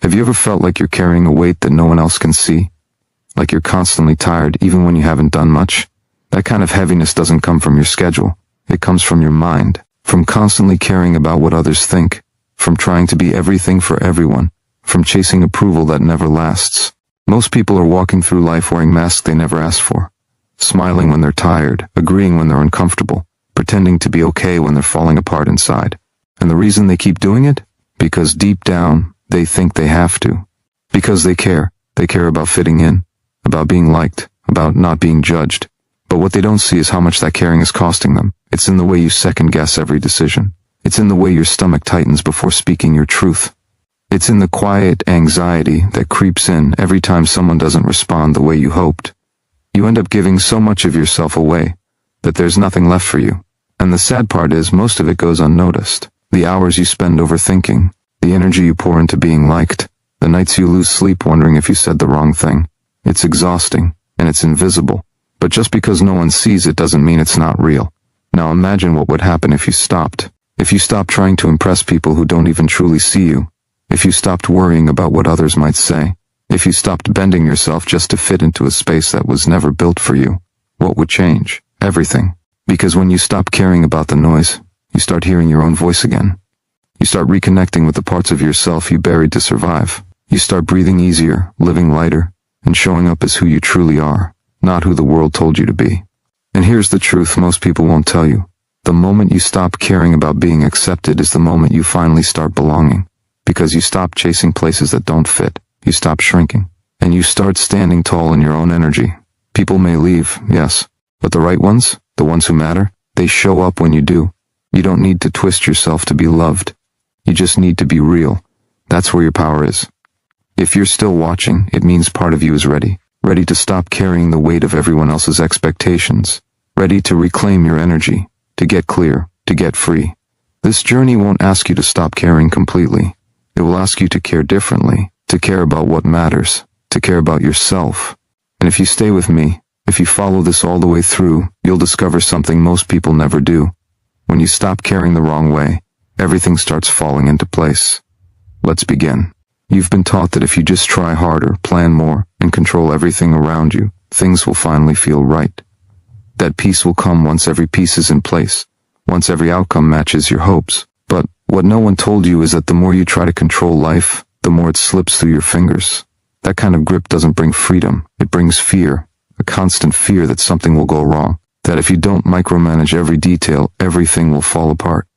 Have you ever felt like you're carrying a weight that no one else can see? Like you're constantly tired even when you haven't done much? That kind of heaviness doesn't come from your schedule. It comes from your mind, from constantly caring about what others think, from trying to be everything for everyone, from chasing approval that never lasts. Most people are walking through life wearing masks they never asked for, smiling when they're tired, agreeing when they're uncomfortable, pretending to be okay when they're falling apart inside. And the reason they keep doing it? Because deep down, they think they have to. Because they care. They care about fitting in, about being liked, about not being judged. But what they don't see is how much that caring is costing them. It's in the way you second-guess every decision. It's in the way your stomach tightens before speaking your truth. It's in the quiet anxiety that creeps in every time someone doesn't respond the way you hoped. You end up giving so much of yourself away that there's nothing left for you. And the sad part is most of it goes unnoticed. The hours you spend overthinking, the energy you pour into being liked, the nights you lose sleep wondering if you said the wrong thing. It's exhausting, and it's invisible. But just because no one sees it doesn't mean it's not real. Now imagine what would happen if you stopped. If you stopped trying to impress people who don't even truly see you. If you stopped worrying about what others might say. If you stopped bending yourself just to fit into a space that was never built for you. What would change? Everything. Because when you stop caring about the noise, you start hearing your own voice again. You start reconnecting with the parts of yourself you buried to survive. You start breathing easier, living lighter, and showing up as who you truly are, not who the world told you to be. And here's the truth most people won't tell you. The moment you stop caring about being accepted is the moment you finally start belonging. Because you stop chasing places that don't fit. You stop shrinking. And you start standing tall in your own energy. People may leave, yes. But the right ones, the ones who matter, they show up when you do. You don't need to twist yourself to be loved. You just need to be real. That's where your power is. If you're still watching, it means part of you is ready. Ready to stop carrying the weight of everyone else's expectations. Ready to reclaim your energy. To get clear. To get free. This journey won't ask you to stop caring completely. It will ask you to care differently. To care about what matters. To care about yourself. And if you stay with me, if you follow this all the way through, you'll discover something most people never do. When you stop caring the wrong way, everything starts falling into place. Let's begin. You've been taught that if you just try harder, plan more, and control everything around you, things will finally feel right. That peace will come once every piece is in place, once every outcome matches your hopes. But what no one told you is that the more you try to control life, the more it slips through your fingers. That kind of grip doesn't bring freedom, it brings fear, a constant fear that something will go wrong. That if you don't micromanage every detail, everything will fall apart.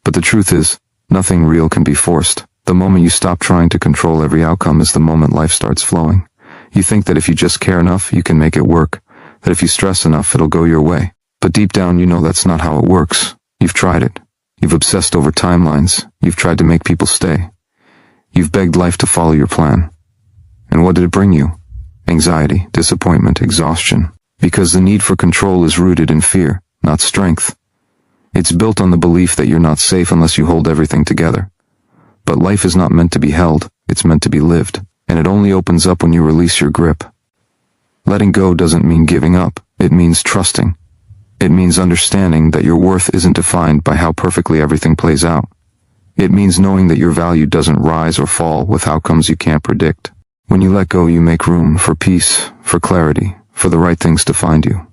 But the truth is, nothing real can be forced. The moment you stop trying to control every outcome is the moment life starts flowing. You think that if you just care enough, you can make it work. That if you stress enough, it'll go your way. But deep down, you know that's not how it works. You've tried it. You've obsessed over timelines. You've tried to make people stay. You've begged life to follow your plan. And what did it bring you? Anxiety, disappointment, exhaustion. Because the need for control is rooted in fear, not strength. It's built on the belief that you're not safe unless you hold everything together. But life is not meant to be held, it's meant to be lived, and it only opens up when you release your grip. Letting go doesn't mean giving up, it means trusting. It means understanding that your worth isn't defined by how perfectly everything plays out. It means knowing that your value doesn't rise or fall with outcomes you can't predict. When you let go, you make room for peace, for clarity, for the right things to find you.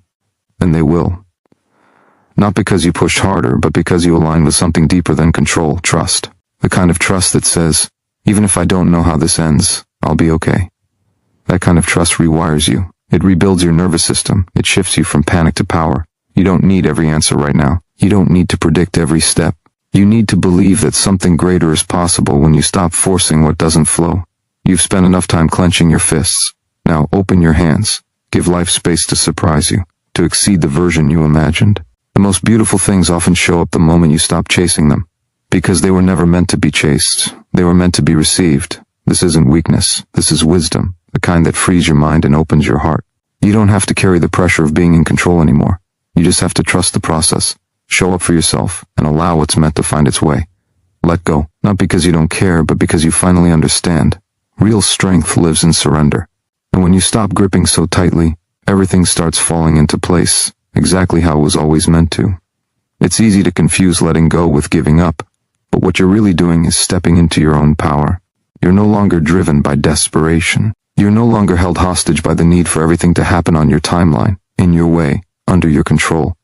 And they will. Not because you pushed harder, but because you align with something deeper than control, trust. The kind of trust that says, even if I don't know how this ends, I'll be okay. That kind of trust rewires you. It rebuilds your nervous system. It shifts you from panic to power. You don't need every answer right now. You don't need to predict every step. You need to believe that something greater is possible when you stop forcing what doesn't flow. You've spent enough time clenching your fists. Now open your hands. Give life space to surprise you, to exceed the version you imagined. The most beautiful things often show up the moment you stop chasing them. Because they were never meant to be chased. They were meant to be received. This isn't weakness. This is wisdom, the kind that frees your mind and opens your heart. You don't have to carry the pressure of being in control anymore. You just have to trust the process, show up for yourself, and allow what's meant to find its way. Let go, not because you don't care, but because you finally understand. Real strength lives in surrender. And when you stop gripping so tightly, everything starts falling into place, exactly how it was always meant to. It's easy to confuse letting go with giving up, but what you're really doing is stepping into your own power. You're no longer driven by desperation. You're no longer held hostage by the need for everything to happen on your timeline, in your way, under your control.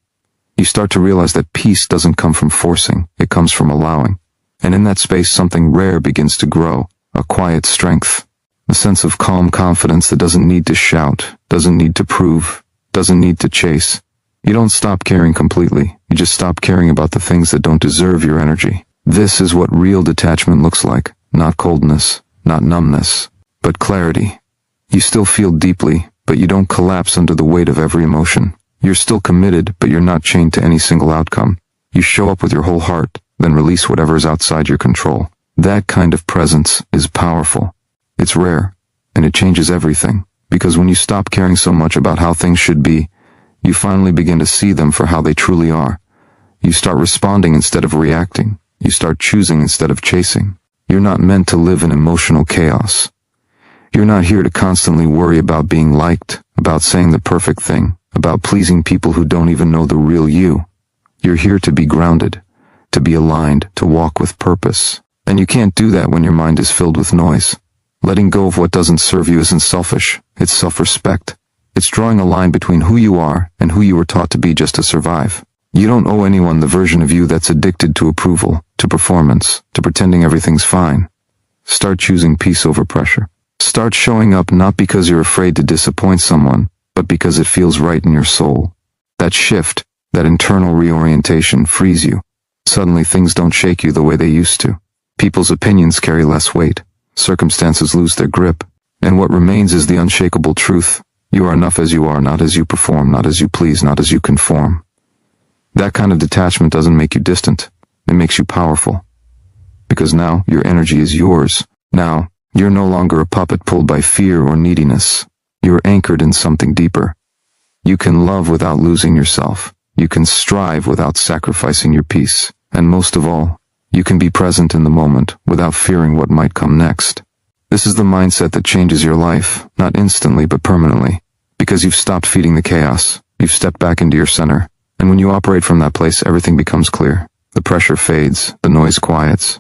You start to realize that peace doesn't come from forcing, it comes from allowing. And in that space something rare begins to grow, a quiet strength. A sense of calm confidence that doesn't need to shout, doesn't need to prove, doesn't need to chase. You don't stop caring completely, you just stop caring about the things that don't deserve your energy. This is what real detachment looks like, not coldness, not numbness, but clarity. You still feel deeply, but you don't collapse under the weight of every emotion. You're still committed, but you're not chained to any single outcome. You show up with your whole heart, then release whatever is outside your control. That kind of presence is powerful. It's rare, and it changes everything, because when you stop caring so much about how things should be, you finally begin to see them for how they truly are. You start responding instead of reacting. You start choosing instead of chasing. You're not meant to live in emotional chaos. You're not here to constantly worry about being liked, about saying the perfect thing, about pleasing people who don't even know the real you. You're here to be grounded, to be aligned, to walk with purpose. And you can't do that when your mind is filled with noise. Letting go of what doesn't serve you isn't selfish, it's self-respect. It's drawing a line between who you are and who you were taught to be just to survive. You don't owe anyone the version of you that's addicted to approval, to performance, to pretending everything's fine. Start choosing peace over pressure. Start showing up not because you're afraid to disappoint someone, but because it feels right in your soul. That shift, that internal reorientation frees you. Suddenly things don't shake you the way they used to. People's opinions carry less weight. Circumstances lose their grip. And what remains is the unshakable truth. You are enough as you are, not as you perform, not as you please, not as you conform. That kind of detachment doesn't make you distant. It makes you powerful. Because now your energy is yours. Now, you're no longer a puppet pulled by fear or neediness. You're anchored in something deeper. You can love without losing yourself. You can strive without sacrificing your peace. And most of all, you can be present in the moment without fearing what might come next. This is the mindset that changes your life, not instantly but permanently. Because you've stopped feeding the chaos. You've stepped back into your center. And when you operate from that place, everything becomes clear. The pressure fades, the noise quiets.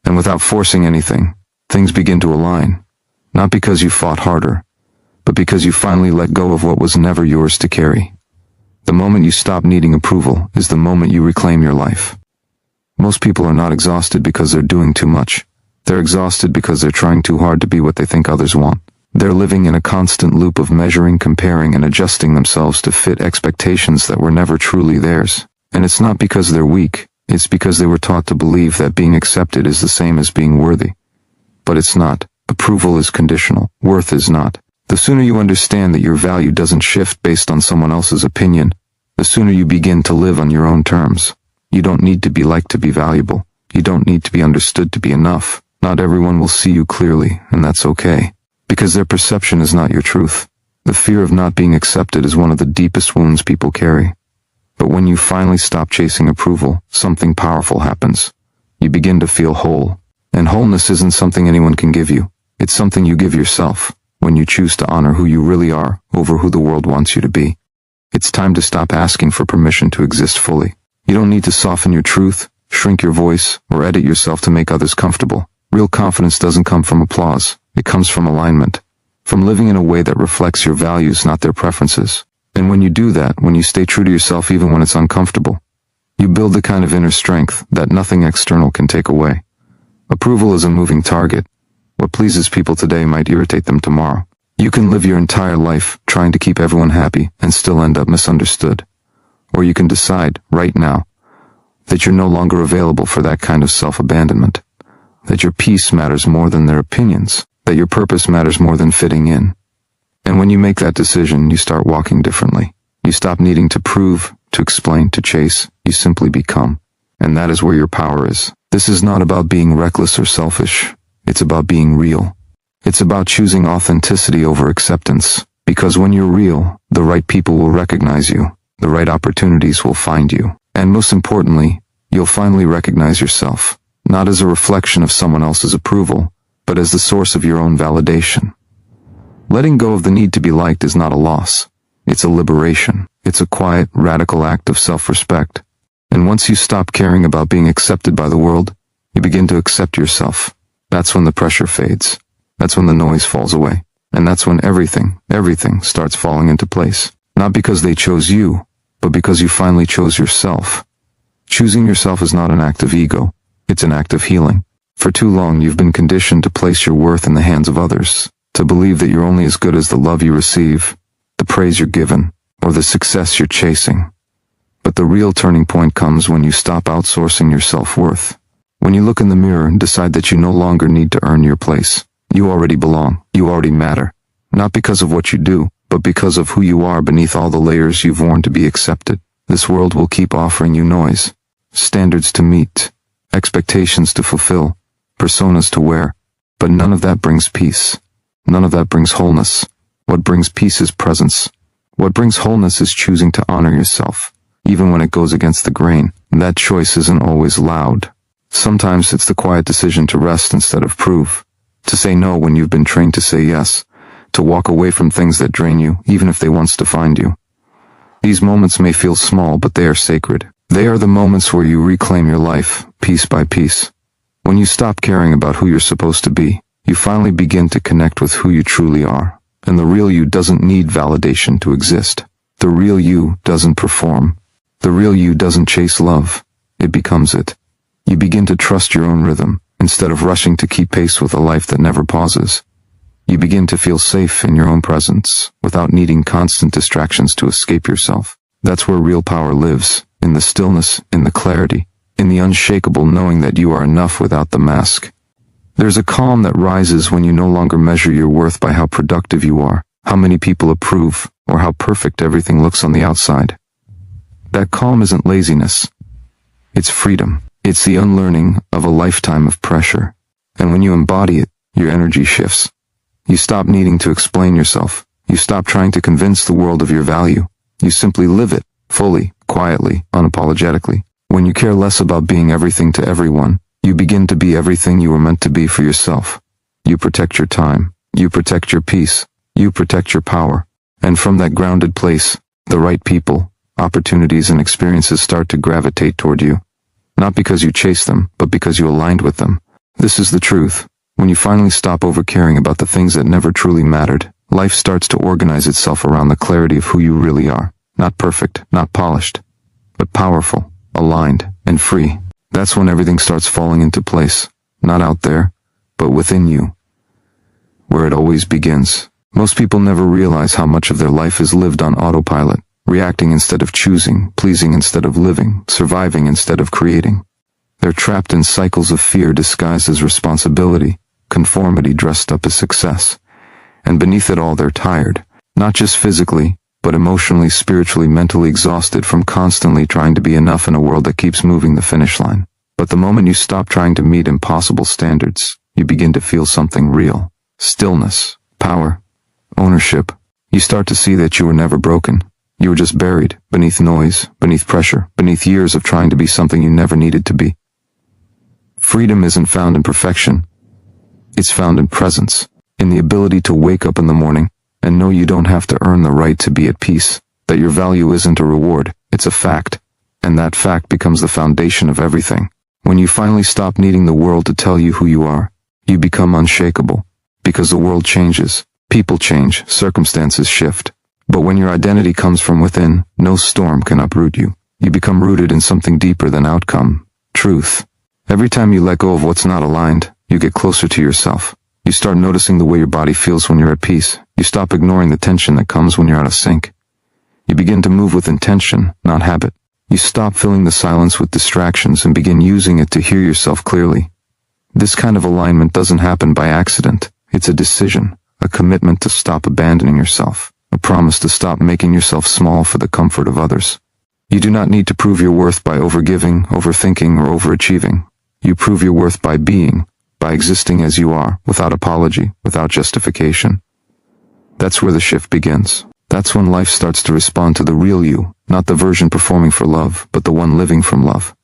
And without forcing anything, things begin to align. Not because you fought harder, but because you finally let go of what was never yours to carry. The moment you stop needing approval is the moment you reclaim your life. Most people are not exhausted because they're doing too much. They're exhausted because they're trying too hard to be what they think others want. They're living in a constant loop of measuring, comparing, and adjusting themselves to fit expectations that were never truly theirs. And it's not because they're weak, it's because they were taught to believe that being accepted is the same as being worthy. But it's not. Approval is conditional. Worth is not. The sooner you understand that your value doesn't shift based on someone else's opinion, the sooner you begin to live on your own terms. You don't need to be liked to be valuable. You don't need to be understood to be enough. Not everyone will see you clearly, and that's okay. Because their perception is not your truth. The fear of not being accepted is one of the deepest wounds people carry. But when you finally stop chasing approval, something powerful happens. You begin to feel whole. And wholeness isn't something anyone can give you. It's something you give yourself, when you choose to honor who you really are over who the world wants you to be. It's time to stop asking for permission to exist fully. You don't need to soften your truth, shrink your voice, or edit yourself to make others comfortable. Real confidence doesn't come from applause. It comes from alignment. From living in a way that reflects your values, not their preferences. And when you do that, when you stay true to yourself even when it's uncomfortable, you build the kind of inner strength that nothing external can take away. Approval is a moving target. What pleases people today might irritate them tomorrow. You can live your entire life trying to keep everyone happy and still end up misunderstood. Or you can decide, right now, that you're no longer available for that kind of self-abandonment. That your peace matters more than their opinions. That your purpose matters more than fitting in. And when you make that decision, you start walking differently. You stop needing to prove, to explain, to chase. You simply become. And that is where your power is. This is not about being reckless or selfish. It's about being real. It's about choosing authenticity over acceptance. Because when you're real, the right people will recognize you. The right opportunities will find you. And most importantly, you'll finally recognize yourself. Not as a reflection of someone else's approval, but as the source of your own validation. Letting go of the need to be liked is not a loss. It's a liberation. It's a quiet, radical act of self-respect. And once you stop caring about being accepted by the world, you begin to accept yourself. That's when the pressure fades. That's when the noise falls away. And that's when everything starts falling into place. Not because they chose you, but because you finally chose yourself. Choosing yourself is not an act of ego. It's an act of healing. For too long, you've been conditioned to place your worth in the hands of others, to believe that you're only as good as the love you receive, the praise you're given, or the success you're chasing. But the real turning point comes when you stop outsourcing your self-worth. When you look in the mirror and decide that you no longer need to earn your place. You already belong. You already matter. Not because of what you do, but because of who you are beneath all the layers you've worn to be accepted. This world will keep offering you noise, standards to meet, expectations to fulfill, personas to wear, but none of that brings peace. None of that brings wholeness. What brings peace is presence. What brings wholeness is choosing to honor yourself, even when it goes against the grain. That choice isn't always loud. Sometimes it's the quiet decision to rest instead of prove, to say no when you've been trained to say yes, to walk away from things that drain you, even if they once defined you. These moments may feel small, but they are sacred. They are the moments where you reclaim your life, piece by piece. When you stop caring about who you're supposed to be, you finally begin to connect with who you truly are. And the real you doesn't need validation to exist. The real you doesn't perform. The real you doesn't chase love. It becomes it. You begin to trust your own rhythm, instead of rushing to keep pace with a life that never pauses. You begin to feel safe in your own presence, without needing constant distractions to escape yourself. That's where real power lives, in the stillness, in the clarity, in the unshakable knowing that you are enough without the mask. There's a calm that rises when you no longer measure your worth by how productive you are, how many people approve, or how perfect everything looks on the outside. That calm isn't laziness. It's freedom. It's the unlearning of a lifetime of pressure. And when you embody it, your energy shifts. You stop needing to explain yourself. You stop trying to convince the world of your value. You simply live it, fully, quietly, unapologetically. When you care less about being everything to everyone, you begin to be everything you were meant to be for yourself. You protect your time. You protect your peace. You protect your power. And from that grounded place, the right people, opportunities, and experiences start to gravitate toward you. Not because you chase them, but because you aligned with them. This is the truth. When you finally stop over-caring about the things that never truly mattered, life starts to organize itself around the clarity of who you really are. Not perfect, not polished, but powerful, aligned, and free. That's when everything starts falling into place. Not out there, but within you. Where it always begins. Most people never realize how much of their life is lived on autopilot. Reacting instead of choosing, pleasing instead of living, surviving instead of creating. They're trapped in cycles of fear disguised as responsibility, conformity dressed up as success. And beneath it all, they're tired, not just physically, but emotionally, spiritually, mentally exhausted from constantly trying to be enough in a world that keeps moving the finish line. But the moment you stop trying to meet impossible standards, you begin to feel something real. Stillness, power, ownership. You start to see that you were never broken. You were just buried, beneath noise, beneath pressure, beneath years of trying to be something you never needed to be. Freedom isn't found in perfection. It's found in presence, in the ability to wake up in the morning and know you don't have to earn the right to be at peace, that your value isn't a reward, it's a fact, and that fact becomes the foundation of everything. When you finally stop needing the world to tell you who you are, you become unshakable, because the world changes, people change, circumstances shift. But when your identity comes from within, no storm can uproot you. You become rooted in something deeper than outcome, truth. Every time you let go of what's not aligned, you get closer to yourself. You start noticing the way your body feels when you're at peace. You stop ignoring the tension that comes when you're out of sync. You begin to move with intention, not habit. You stop filling the silence with distractions and begin using it to hear yourself clearly. This kind of alignment doesn't happen by accident. It's a decision, a commitment to stop abandoning yourself. A promise to stop making yourself small for the comfort of others. You do not need to prove your worth by overgiving, overthinking, or overachieving. You prove your worth by being, by existing as you are, without apology, without justification. That's where the shift begins. That's when life starts to respond to the real you, not the version performing for love, but the one living from love.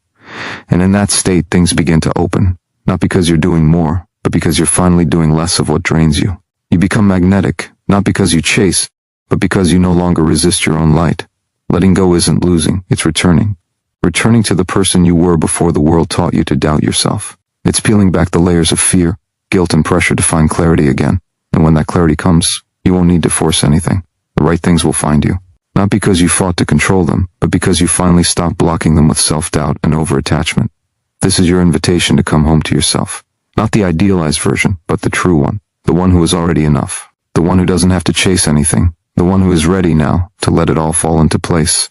And in that state, things begin to open, not because you're doing more, but because you're finally doing less of what drains you. You become magnetic, not because you chase, but because you no longer resist your own light. Letting go isn't losing, it's returning. Returning to the person you were before the world taught you to doubt yourself. It's peeling back the layers of fear, guilt and pressure to find clarity again. And when that clarity comes, you won't need to force anything. The right things will find you. Not because you fought to control them, but because you finally stopped blocking them with self-doubt and over-attachment. This is your invitation to come home to yourself. Not the idealized version, but the true one. The one who is already enough. The one who doesn't have to chase anything. The one who is ready now to let it all fall into place.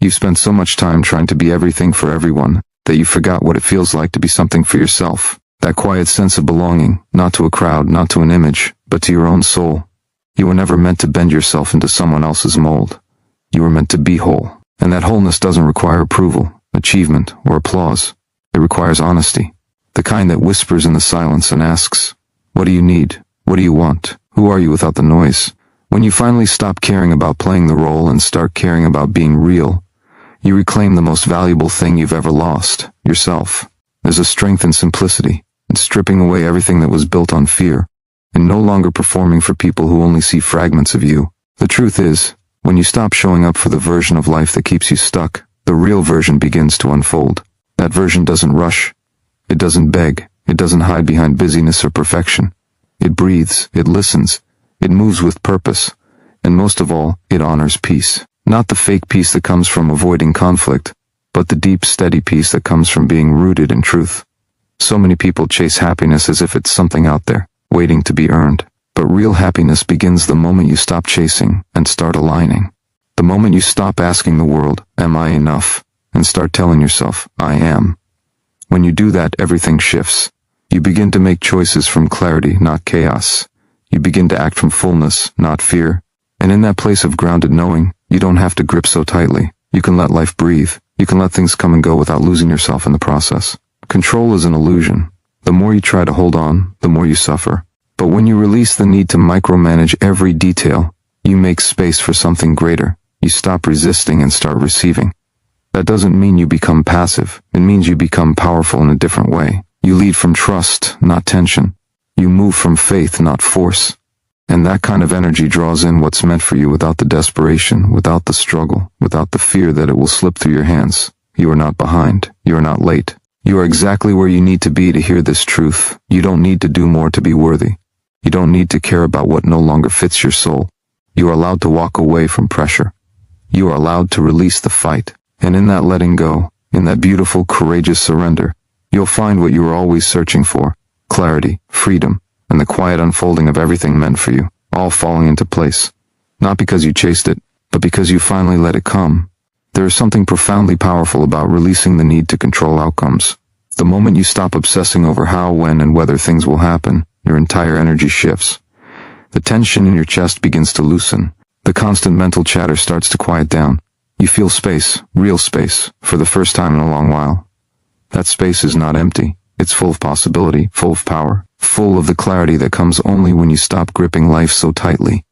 You've spent so much time trying to be everything for everyone that you forgot what it feels like to be something for yourself. That quiet sense of belonging, not to a crowd, not to an image, but to your own soul. You were never meant to bend yourself into someone else's mold. You were meant to be whole. And that wholeness doesn't require approval, achievement, or applause. It requires honesty. The kind that whispers in the silence and asks, what do you need? What do you want? Who are you without the noise? When you finally stop caring about playing the role and start caring about being real, you reclaim the most valuable thing you've ever lost, yourself. There's a strength in simplicity, in stripping away everything that was built on fear, and no longer performing for people who only see fragments of you. The truth is, when you stop showing up for the version of life that keeps you stuck, the real version begins to unfold. That version doesn't rush. It doesn't beg. It doesn't hide behind busyness or perfection. It breathes. It listens. It moves with purpose. And most of all, it honors peace. Not the fake peace that comes from avoiding conflict, but the deep, steady peace that comes from being rooted in truth. So many people chase happiness as if it's something out there, waiting to be earned. But real happiness begins the moment you stop chasing and start aligning. The moment you stop asking the world, am I enough? And start telling yourself, I am. When you do that, everything shifts. You begin to make choices from clarity, not chaos. You begin to act from fullness, not fear. And in that place of grounded knowing, you don't have to grip so tightly. You can let life breathe. You can let things come and go without losing yourself in the process. Control is an illusion. The more you try to hold on, the more you suffer. But when you release the need to micromanage every detail, you make space for something greater. You stop resisting and start receiving. That doesn't mean you become passive. It means you become powerful in a different way. You lead from trust, not tension. You move from faith, not force. And that kind of energy draws in what's meant for you without the desperation, without the struggle, without the fear that it will slip through your hands. You are not behind. You are not late. You are exactly where you need to be to hear this truth. You don't need to do more to be worthy. You don't need to care about what no longer fits your soul. You are allowed to walk away from pressure. You are allowed to release the fight. And in that letting go, in that beautiful, courageous surrender, you'll find what you were always searching for. Clarity, freedom, and the quiet unfolding of everything meant for you, all falling into place. Not because you chased it, but because you finally let it come. There is something profoundly powerful about releasing the need to control outcomes. The moment you stop obsessing over how, when, and whether things will happen, your entire energy shifts. The tension in your chest begins to loosen. The constant mental chatter starts to quiet down. You feel space, real space, for the first time in a long while. That space is not empty. It's full of possibility, full of power, full of the clarity that comes only when you stop gripping life so tightly.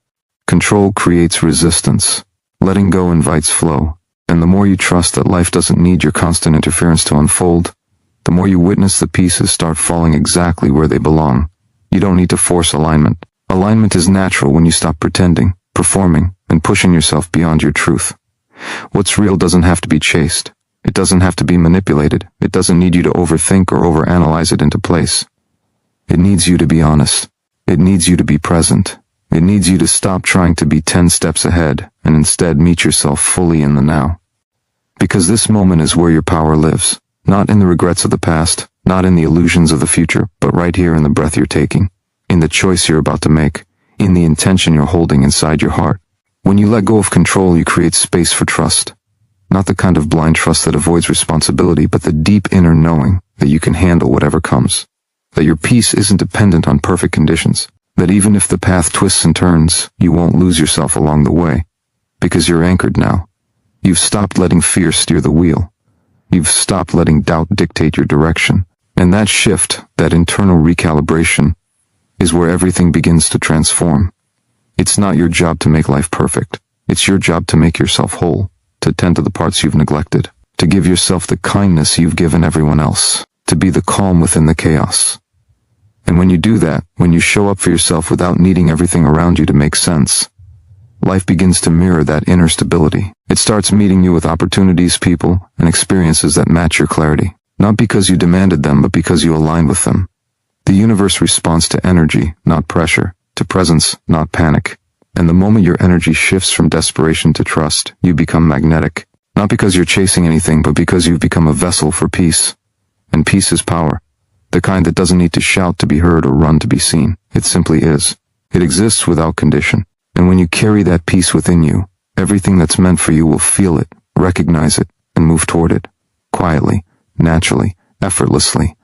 Control creates resistance. Letting go invites flow. And the more you trust that life doesn't need your constant interference to unfold, the more you witness the pieces start falling exactly where they belong. You don't need to force alignment. Alignment is natural when you stop pretending, performing, and pushing yourself beyond your truth. What's real doesn't have to be chased. It doesn't have to be manipulated. It doesn't need you to overthink or overanalyze it into place. It needs you to be honest. It needs you to be present. It needs you to stop trying to be 10 steps ahead and instead meet yourself fully in the now. Because this moment is where your power lives. Not in the regrets of the past, not in the illusions of the future, but right here in the breath you're taking, in the choice you're about to make, in the intention you're holding inside your heart. When you let go of control, you create space for trust. Not the kind of blind trust that avoids responsibility, but the deep inner knowing that you can handle whatever comes. That your peace isn't dependent on perfect conditions. That even if the path twists and turns, you won't lose yourself along the way. Because you're anchored now. You've stopped letting fear steer the wheel. You've stopped letting doubt dictate your direction. And that shift, that internal recalibration, is where everything begins to transform. It's not your job to make life perfect. It's your job to make yourself whole, to tend to the parts you've neglected, to give yourself the kindness you've given everyone else, to be the calm within the chaos. And when you do that, when you show up for yourself without needing everything around you to make sense, life begins to mirror that inner stability. It starts meeting you with opportunities, people, and experiences that match your clarity. Not because you demanded them, but because you aligned with them. The universe responds to energy, not pressure, to presence, not panic. And the moment your energy shifts from desperation to trust, you become magnetic. Not because you're chasing anything, but because you've become a vessel for peace. And peace is power. The kind that doesn't need to shout to be heard or run to be seen. It simply is. It exists without condition. And when you carry that peace within you, everything that's meant for you will feel it, recognize it, and move toward it. Quietly, naturally, effortlessly.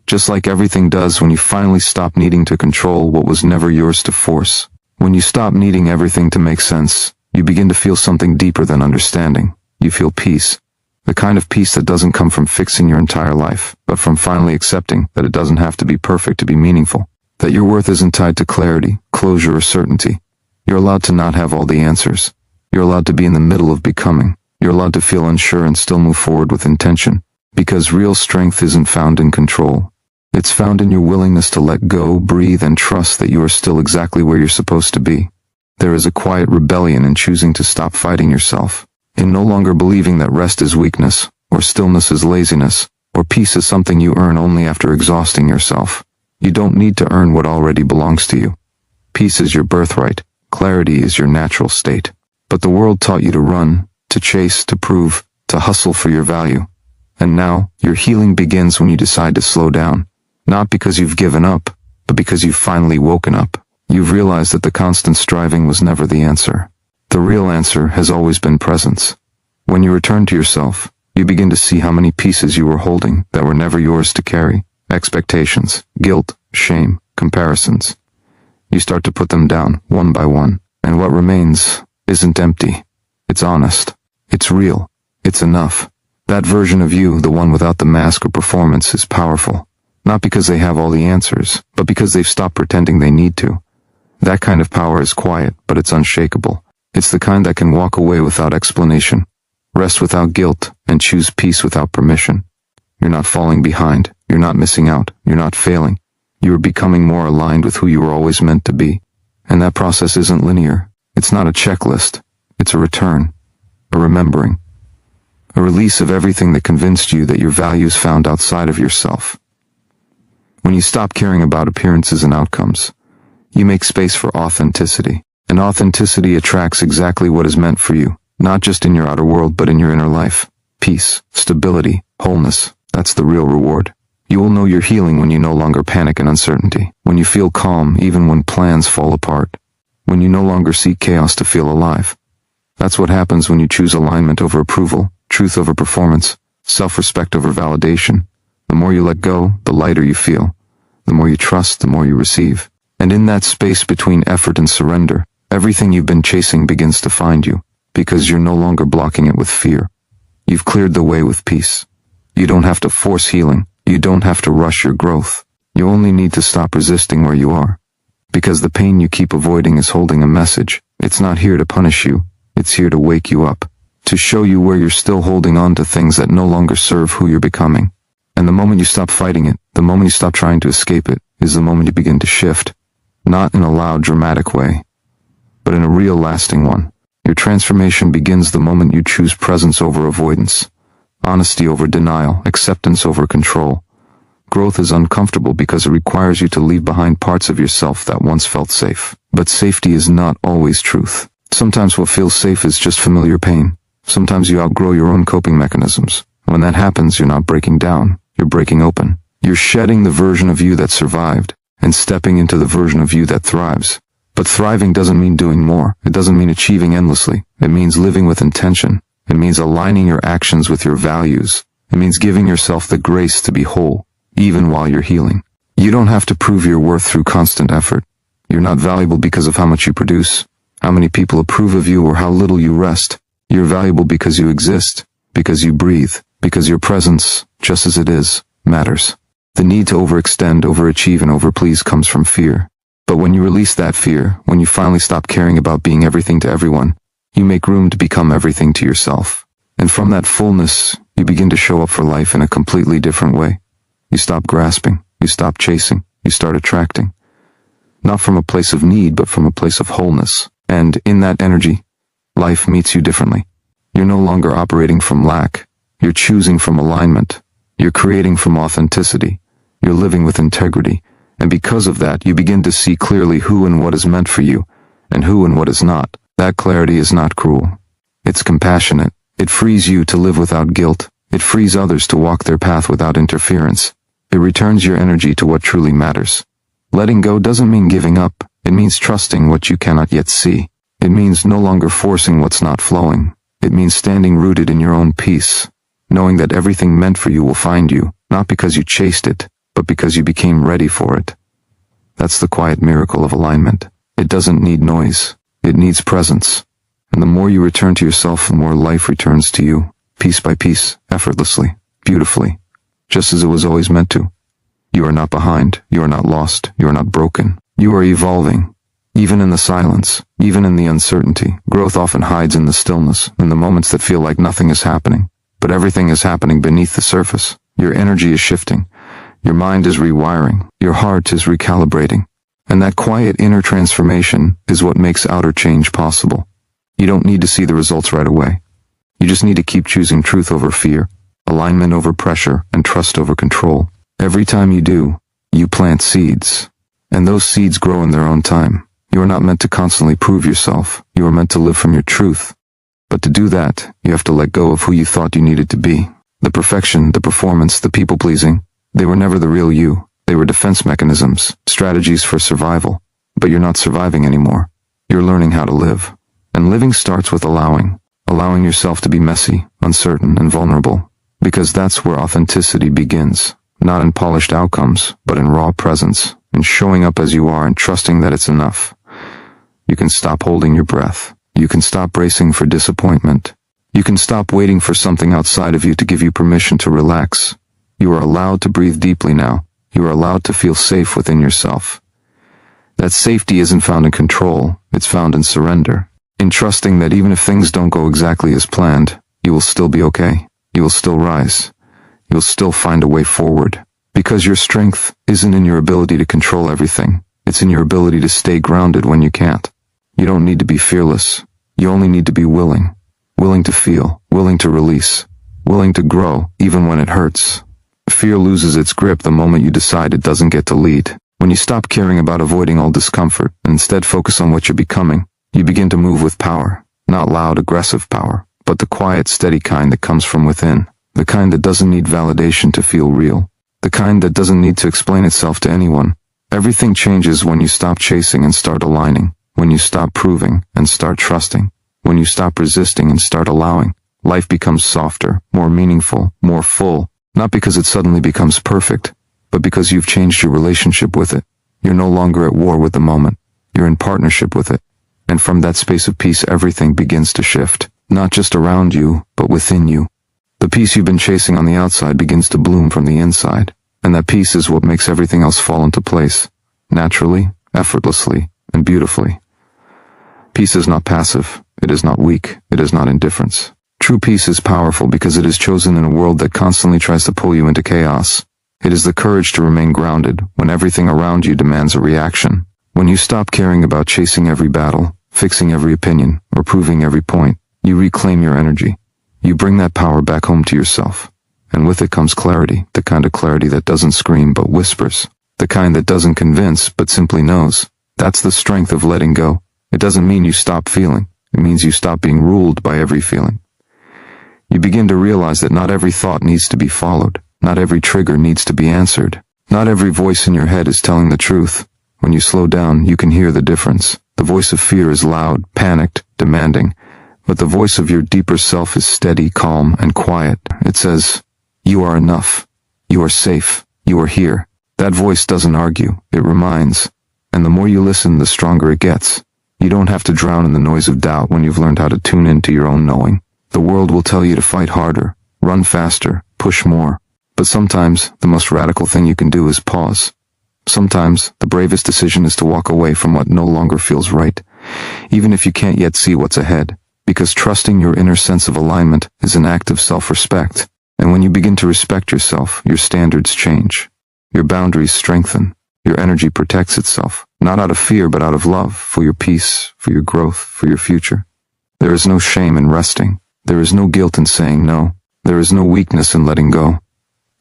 Just like everything does when you finally stop needing to control what was never yours to force. When you stop needing everything to make sense, you begin to feel something deeper than understanding. You feel peace. The kind of peace that doesn't come from fixing your entire life, but from finally accepting that it doesn't have to be perfect to be meaningful. That your worth isn't tied to clarity, closure, or certainty. You're allowed to not have all the answers. You're allowed to be in the middle of becoming. You're allowed to feel unsure and still move forward with intention. Because real strength isn't found in control. It's found in your willingness to let go, breathe, and trust that you are still exactly where you're supposed to be. There is a quiet rebellion in choosing to stop fighting yourself. In no longer believing that rest is weakness, or stillness is laziness, or peace is something you earn only after exhausting yourself. You don't need to earn what already belongs to you. Peace is your birthright. Clarity is your natural state. But the world taught you to run, to chase, to prove, to hustle for your value. And now, your healing begins when you decide to slow down. Not because you've given up, but because you've finally woken up. You've realized that the constant striving was never the answer. The real answer has always been presence. When you return to yourself, you begin to see how many pieces you were holding that were never yours to carry. Expectations, guilt, shame, comparisons. You start to put them down, one by one, and what remains isn't empty. It's honest. It's real. It's enough. That version of you, the one without the mask or performance, is powerful. Not because they have all the answers, but because they've stopped pretending they need to. That kind of power is quiet, but it's unshakable. It's the kind that can walk away without explanation, rest without guilt, and choose peace without permission. You're not falling behind. You're not missing out. You're not failing. You are becoming more aligned with who you were always meant to be. And that process isn't linear. It's not a checklist. It's a return, a remembering, a release of everything that convinced you that your value is found outside of yourself. When you stop caring about appearances and outcomes, you make space for authenticity. And authenticity attracts exactly what is meant for you, not just in your outer world but in your inner life. Peace, stability, wholeness. That's the real reward. You will know you're healing when you no longer panic in uncertainty, when you feel calm even when plans fall apart, when you no longer seek chaos to feel alive. That's what happens when you choose alignment over approval, truth over performance, self-respect over validation. The more you let go, the lighter you feel. The more you trust, the more you receive. And in that space between effort and surrender, everything you've been chasing begins to find you, because you're no longer blocking it with fear. You've cleared the way with peace. You don't have to force healing. You don't have to rush your growth. You only need to stop resisting where you are. Because the pain you keep avoiding is holding a message. It's not here to punish you. It's here to wake you up. To show you where you're still holding on to things that no longer serve who you're becoming. And the moment you stop fighting it, the moment you stop trying to escape it, is the moment you begin to shift. Not in a loud, dramatic way, but in a real, lasting one. Your transformation begins the moment you choose presence over avoidance, honesty over denial, acceptance over control. Growth is uncomfortable because it requires you to leave behind parts of yourself that once felt safe. But safety is not always truth. Sometimes what feels safe is just familiar pain. Sometimes you outgrow your own coping mechanisms. When that happens, you're not breaking down, you're breaking open. You're shedding the version of you that survived, and stepping into the version of you that thrives. But thriving doesn't mean doing more. It doesn't mean achieving endlessly. It means living with intention. It means aligning your actions with your values. It means giving yourself the grace to be whole, even while you're healing. You don't have to prove your worth through constant effort. You're not valuable because of how much you produce, how many people approve of you, or how little you rest. You're valuable because you exist, because you breathe, because your presence, just as it is, matters. The need to overextend, overachieve, and overplease comes from fear. But when you release that fear, when you finally stop caring about being everything to everyone, you make room to become everything to yourself. And from that fullness, you begin to show up for life in a completely different way. You stop grasping, you stop chasing, you start attracting. Not from a place of need, but from a place of wholeness. And in that energy, life meets you differently. You're no longer operating from lack. You're choosing from alignment. You're creating from authenticity. You're living with integrity, and because of that, you begin to see clearly who and what is meant for you, and who and what is not. That clarity is not cruel. It's compassionate. It frees you to live without guilt. It frees others to walk their path without interference. It returns your energy to what truly matters. Letting go doesn't mean giving up. It means trusting what you cannot yet see. It means no longer forcing what's not flowing. It means standing rooted in your own peace, knowing that everything meant for you will find you, not because you chased it, but because you became ready for it. That's the quiet miracle of alignment. It doesn't need noise. It needs presence. And the more you return to yourself, the more life returns to you, piece by piece, effortlessly, beautifully, just as it was always meant to. You are not behind. You are not lost. You are not broken. You are evolving. Even in the silence, even in the uncertainty, growth often hides in the stillness, in the moments that feel like nothing is happening. But everything is happening beneath the surface. Your energy is shifting. Your mind is rewiring. Your heart is recalibrating. And that quiet inner transformation is what makes outer change possible. You don't need to see the results right away. You just need to keep choosing truth over fear, alignment over pressure, and trust over control. Every time you do, you plant seeds. And those seeds grow in their own time. You are not meant to constantly prove yourself. You are meant to live from your truth. But to do that, you have to let go of who you thought you needed to be. The perfection, the performance, the people-pleasing, they were never the real you. They were defense mechanisms, strategies for survival. But you're not surviving anymore. You're learning how to live. And living starts with allowing yourself to be messy, uncertain, and vulnerable. Because that's where authenticity begins. Not in polished outcomes, but in raw presence, in showing up as you are and trusting that it's enough. You can stop holding your breath. You can stop bracing for disappointment. You can stop waiting for something outside of you to give you permission to relax. You are allowed to breathe deeply now. You are allowed to feel safe within yourself. That safety isn't found in control, it's found in surrender. In trusting that even if things don't go exactly as planned, you will still be okay. You will still rise. You'll still find a way forward. Because your strength isn't in your ability to control everything. It's in your ability to stay grounded when you can't. You don't need to be fearless. You only need to be willing. Willing to feel, willing to release, willing to grow, even when it hurts. Fear loses its grip the moment you decide it doesn't get to lead. When you stop caring about avoiding all discomfort and instead focus on what you're becoming, you begin to move with power. Not loud, aggressive power, but the quiet, steady kind that comes from within. The kind that doesn't need validation to feel real. The kind that doesn't need to explain itself to anyone. Everything changes when you stop chasing and start aligning. When you stop proving and start trusting. When you stop resisting and start allowing. Life becomes softer, more meaningful, more full. Not because it suddenly becomes perfect, but because you've changed your relationship with it. You're no longer at war with the moment. You're in partnership with it. And from that space of peace, everything begins to shift. Not just around you, but within you. The peace you've been chasing on the outside begins to bloom from the inside. And that peace is what makes everything else fall into place. Naturally, effortlessly, and beautifully. Peace is not passive. It is not weak. It is not indifference. True peace is powerful because it is chosen in a world that constantly tries to pull you into chaos. It is the courage to remain grounded when everything around you demands a reaction. When you stop caring about chasing every battle, fixing every opinion, or proving every point, you reclaim your energy. You bring that power back home to yourself. And with it comes clarity, the kind of clarity that doesn't scream but whispers. The kind that doesn't convince but simply knows. That's the strength of letting go. It doesn't mean you stop feeling. It means you stop being ruled by every feeling. You begin to realize that not every thought needs to be followed. Not every trigger needs to be answered. Not every voice in your head is telling the truth. When you slow down, you can hear the difference. The voice of fear is loud, panicked, demanding. But the voice of your deeper self is steady, calm, and quiet. It says, "You are enough. You are safe. You are here." That voice doesn't argue. It reminds. And the more you listen, the stronger it gets. You don't have to drown in the noise of doubt when you've learned how to tune into your own knowing. The world will tell you to fight harder, run faster, push more. But sometimes, the most radical thing you can do is pause. Sometimes, the bravest decision is to walk away from what no longer feels right, even if you can't yet see what's ahead. Because trusting your inner sense of alignment is an act of self-respect. And when you begin to respect yourself, your standards change. Your boundaries strengthen. Your energy protects itself, not out of fear but out of love, for your peace, for your growth, for your future. There is no shame in resting. There is no guilt in saying no. There is no weakness in letting go.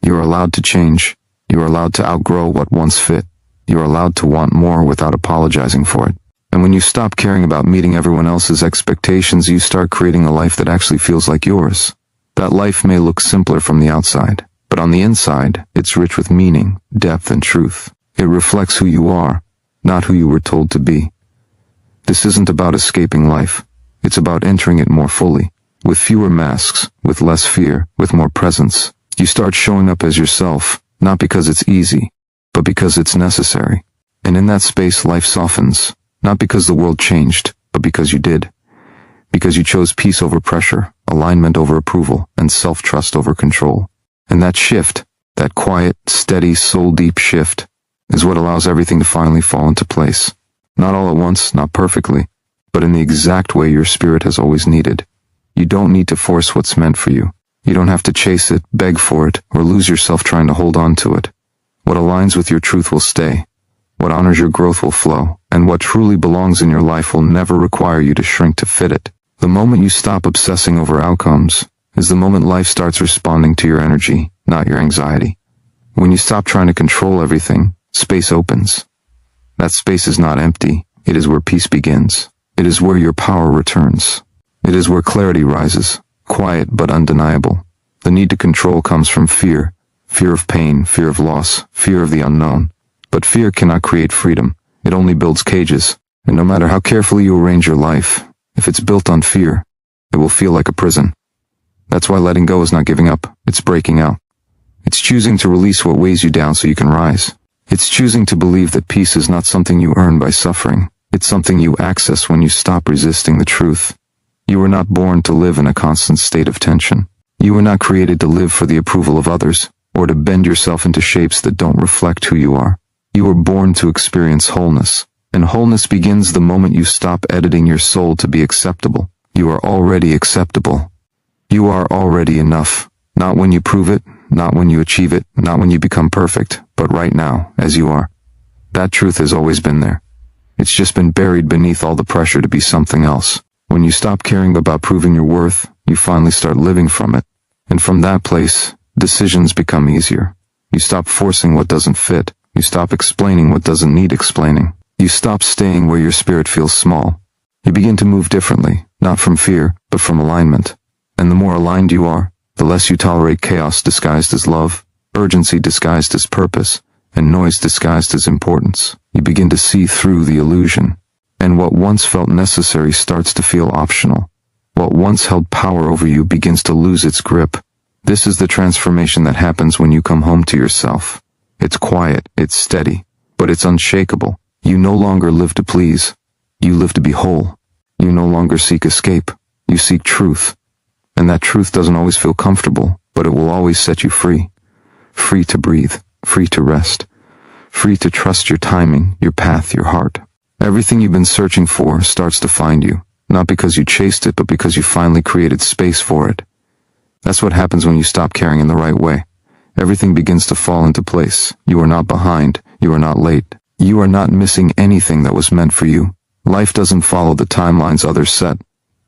You are allowed to change. You are allowed to outgrow what once fit. You are allowed to want more without apologizing for it. And when you stop caring about meeting everyone else's expectations, you start creating a life that actually feels like yours. That life may look simpler from the outside, but on the inside, it's rich with meaning, depth, and truth. It reflects who you are, not who you were told to be. This isn't about escaping life. It's about entering it more fully, with fewer masks, with less fear, with more presence. You start showing up as yourself, not because it's easy, but because it's necessary. And in that space, life softens, not because the world changed, but because you did. Because you chose peace over pressure, alignment over approval, and self-trust over control. And that shift, that quiet, steady, soul-deep shift, is what allows everything to finally fall into place. Not all at once, not perfectly, but in the exact way your spirit has always needed. You don't need to force what's meant for you. You don't have to chase it, beg for it, or lose yourself trying to hold on to it. What aligns with your truth will stay. What honors your growth will flow, and what truly belongs in your life will never require you to shrink to fit it. The moment you stop obsessing over outcomes is the moment life starts responding to your energy, not your anxiety. When you stop trying to control everything, space opens. That space is not empty. It is where peace begins. It is where your power returns. It is where clarity rises, quiet but undeniable. The need to control comes from fear. Fear of pain, fear of loss, fear of the unknown. But fear cannot create freedom. It only builds cages. And no matter how carefully you arrange your life, if it's built on fear, it will feel like a prison. That's why letting go is not giving up. It's breaking out. It's choosing to release what weighs you down so you can rise. It's choosing to believe that peace is not something you earn by suffering. It's something you access when you stop resisting the truth. You were not born to live in a constant state of tension. You were not created to live for the approval of others, or to bend yourself into shapes that don't reflect who you are. You were born to experience wholeness, and wholeness begins the moment you stop editing your soul to be acceptable. You are already acceptable. You are already enough. Not when you prove it, not when you achieve it, not when you become perfect, but right now, as you are. That truth has always been there. It's just been buried beneath all the pressure to be something else. When you stop caring about proving your worth, you finally start living from it. And from that place, decisions become easier. You stop forcing what doesn't fit. You stop explaining what doesn't need explaining. You stop staying where your spirit feels small. You begin to move differently, not from fear, but from alignment. And the more aligned you are, the less you tolerate chaos disguised as love, urgency disguised as purpose, and noise disguised as importance. You begin to see through the illusion. And what once felt necessary starts to feel optional. What once held power over you begins to lose its grip. This is the transformation that happens when you come home to yourself. It's quiet, it's steady, but it's unshakable. You no longer live to please. You live to be whole. You no longer seek escape. You seek truth. And that truth doesn't always feel comfortable, but it will always set you free. Free to breathe, free to rest, free to trust your timing, your path, your heart. Everything you've been searching for starts to find you, not because you chased it, but because you finally created space for it. That's what happens when you stop caring in the right way. Everything begins to fall into place. You are not behind. You are not late. You are not missing anything that was meant for you. Life doesn't follow the timelines others set.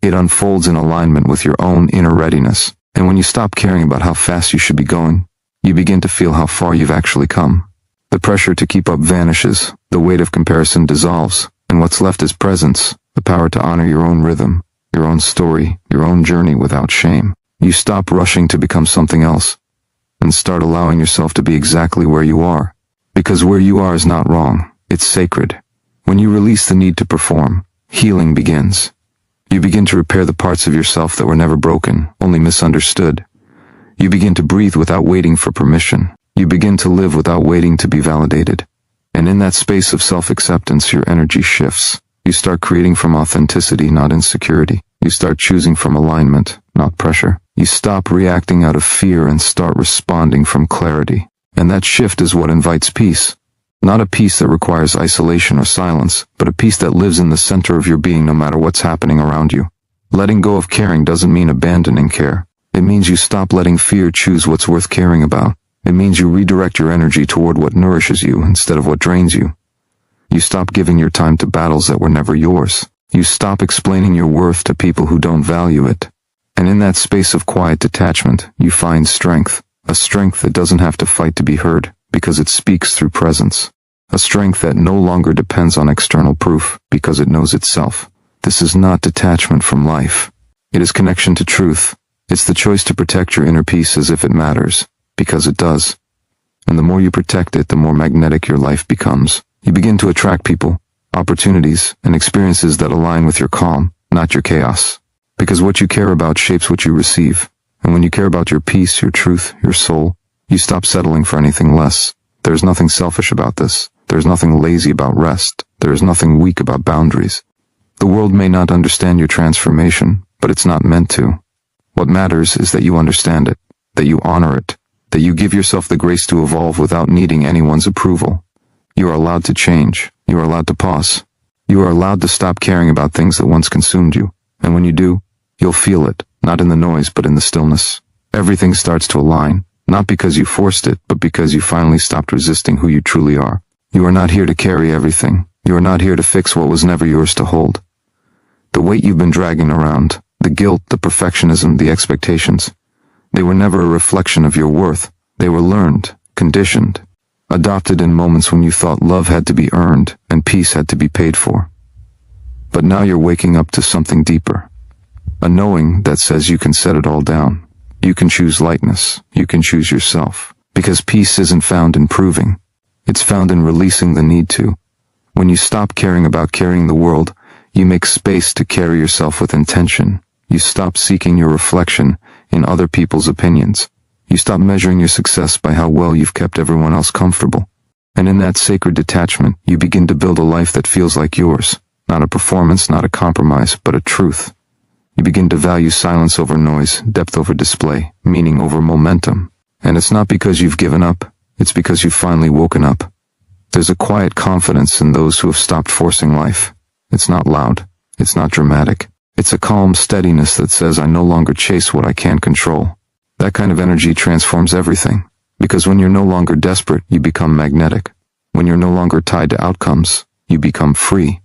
It unfolds in alignment with your own inner readiness. And when you stop caring about how fast you should be going, you begin to feel how far you've actually come. The pressure to keep up vanishes, the weight of comparison dissolves, and what's left is presence, the power to honor your own rhythm, your own story, your own journey without shame. You stop rushing to become something else, and start allowing yourself to be exactly where you are. Because where you are is not wrong, it's sacred. When you release the need to perform, healing begins. You begin to repair the parts of yourself that were never broken, only misunderstood. You begin to breathe without waiting for permission. You begin to live without waiting to be validated. And in that space of self-acceptance, your energy shifts. You start creating from authenticity, not insecurity. You start choosing from alignment, not pressure. You stop reacting out of fear and start responding from clarity. And that shift is what invites peace. Not a peace that requires isolation or silence, but a peace that lives in the center of your being no matter what's happening around you. Letting go of caring doesn't mean abandoning care. It means you stop letting fear choose what's worth caring about. It means you redirect your energy toward what nourishes you instead of what drains you. You stop giving your time to battles that were never yours. You stop explaining your worth to people who don't value it. And in that space of quiet detachment, you find strength. A strength that doesn't have to fight to be heard. because it speaks through presence. A strength that no longer depends on external proof, because it knows itself. This is not detachment from life. It is connection to truth. It's the choice to protect your inner peace as if it matters, because it does. And the more you protect it, the more magnetic your life becomes. You begin to attract people, opportunities, and experiences that align with your calm, not your chaos. Because what you care about shapes what you receive. And when you care about your peace, your truth, your soul, you stop settling for anything less. There's nothing selfish about this. There's nothing lazy about rest. There is nothing weak about boundaries. The world may not understand your transformation, but it's not meant to. What matters is that you understand it, that you honor it, that you give yourself the grace to evolve without needing anyone's approval. You are allowed to change. You are allowed to pause. You are allowed to stop caring about things that once consumed you. And when you do, you'll feel it, not in the noise, but in the stillness. Everything starts to align, not because you forced it, but because you finally stopped resisting who you truly are. You are not here to carry everything. You are not here to fix what was never yours to hold. The weight you've been dragging around, the guilt, the perfectionism, the expectations, they were never a reflection of your worth. They were learned, conditioned, adopted in moments when you thought love had to be earned and peace had to be paid for. But now you're waking up to something deeper. A knowing that says you can set it all down. You can choose lightness. You can choose yourself. Because peace isn't found in proving. It's found in releasing the need to. When you stop caring about carrying the world, you make space to carry yourself with intention. You stop seeking your reflection in other people's opinions. You stop measuring your success by how well you've kept everyone else comfortable. And in that sacred detachment, you begin to build a life that feels like yours. Not a performance, not a compromise, but a truth. You begin to value silence over noise, depth over display, meaning over momentum. And it's not because you've given up. It's because you've finally woken up. There's a quiet confidence in those who have stopped forcing life. It's not loud. It's not dramatic. It's a calm steadiness that says, I no longer chase what I can't control. That kind of energy transforms everything. Because when you're no longer desperate, you become magnetic. When you're no longer tied to outcomes, you become free.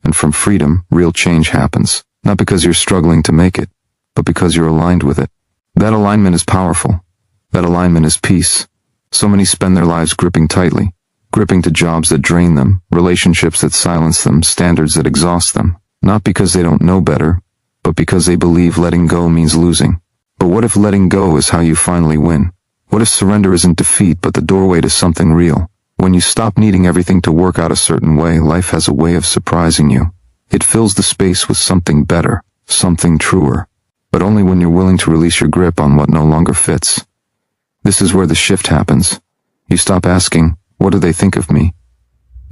And from freedom, real change happens. Not because you're struggling to make it, but because you're aligned with it. That alignment is powerful. That alignment is peace. So many spend their lives gripping tightly, gripping to jobs that drain them, relationships that silence them, standards that exhaust them. Not because they don't know better, but because they believe letting go means losing. But what if letting go is how you finally win? What if surrender isn't defeat, but the doorway to something real? When you stop needing everything to work out a certain way, life has a way of surprising you. It fills the space with something better, something truer. But only when you're willing to release your grip on what no longer fits. This is where the shift happens. You stop asking, what do they think of me?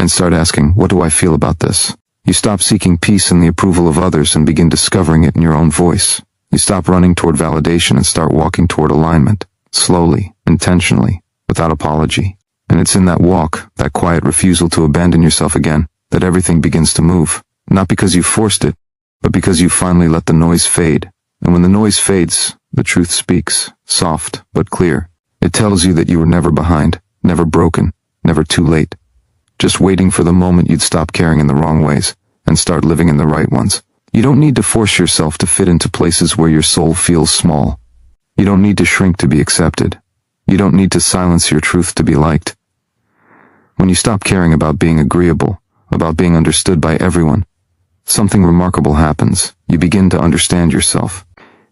And start asking, what do I feel about this? You stop seeking peace in the approval of others and begin discovering it in your own voice. You stop running toward validation and start walking toward alignment. Slowly, intentionally, without apology. And it's in that walk, that quiet refusal to abandon yourself again, that everything begins to move. Not because you forced it, but because you finally let the noise fade. And when the noise fades, the truth speaks, soft but clear. It tells you that you were never behind, never broken, never too late. Just waiting for the moment you'd stop caring in the wrong ways and start living in the right ones. You don't need to force yourself to fit into places where your soul feels small. You don't need to shrink to be accepted. You don't need to silence your truth to be liked. When you stop caring about being agreeable, about being understood by everyone, something remarkable happens. You begin to understand yourself.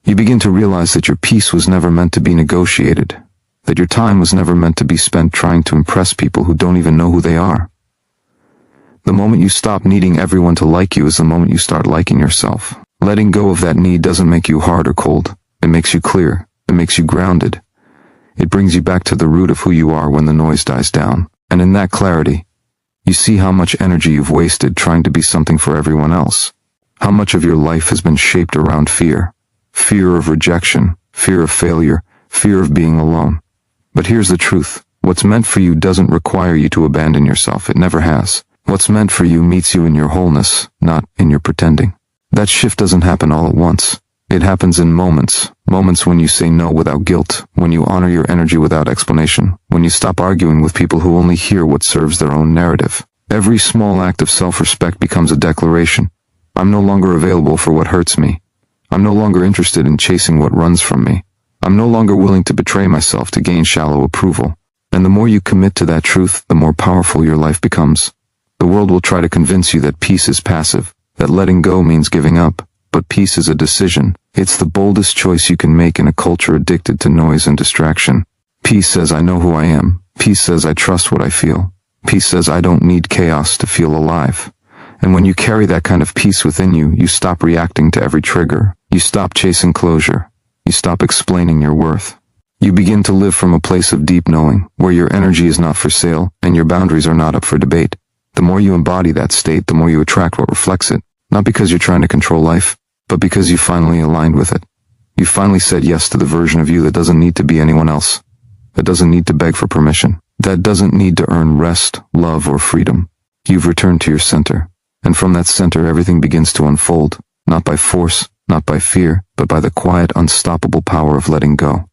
You begin to realize that your peace was never meant to be negotiated, that your time was never meant to be spent trying to impress people who don't even know who they are. The moment you stop needing everyone to like you is the moment you start liking yourself. Letting go of that need doesn't make you hard or cold. It makes you clear. It makes you grounded. It brings you back to the root of who you are when the noise dies down. And in that clarity, you see how much energy you've wasted trying to be something for everyone else. How much of your life has been shaped around fear. Fear of rejection, fear of failure, fear of being alone. But here's the truth. What's meant for you doesn't require you to abandon yourself. It never has. What's meant for you meets you in your wholeness, not in your pretending. That shift doesn't happen all at once. It happens in moments. Moments when you say no without guilt, when you honor your energy without explanation, when you stop arguing with people who only hear what serves their own narrative. Every small act of self-respect becomes a declaration. I'm no longer available for what hurts me. I'm no longer interested in chasing what runs from me. I'm no longer willing to betray myself to gain shallow approval. And the more you commit to that truth, the more powerful your life becomes. The world will try to convince you that peace is passive, that letting go means giving up, but peace is a decision. It's the boldest choice you can make in a culture addicted to noise and distraction. Peace says I know who I am. Peace says I trust what I feel. Peace says I don't need chaos to feel alive. And when you carry that kind of peace within you, you stop reacting to every trigger. You stop chasing closure. You stop explaining your worth. You begin to live from a place of deep knowing, where your energy is not for sale and your boundaries are not up for debate. The more you embody that state, the more you attract what reflects it. Not because you're trying to control life, but because you finally aligned with it. You finally said yes to the version of you that doesn't need to be anyone else. That doesn't need to beg for permission. That doesn't need to earn rest, love, or freedom. You've returned to your center. And from that center, everything begins to unfold. Not by force, not by fear, but by the quiet, unstoppable power of letting go.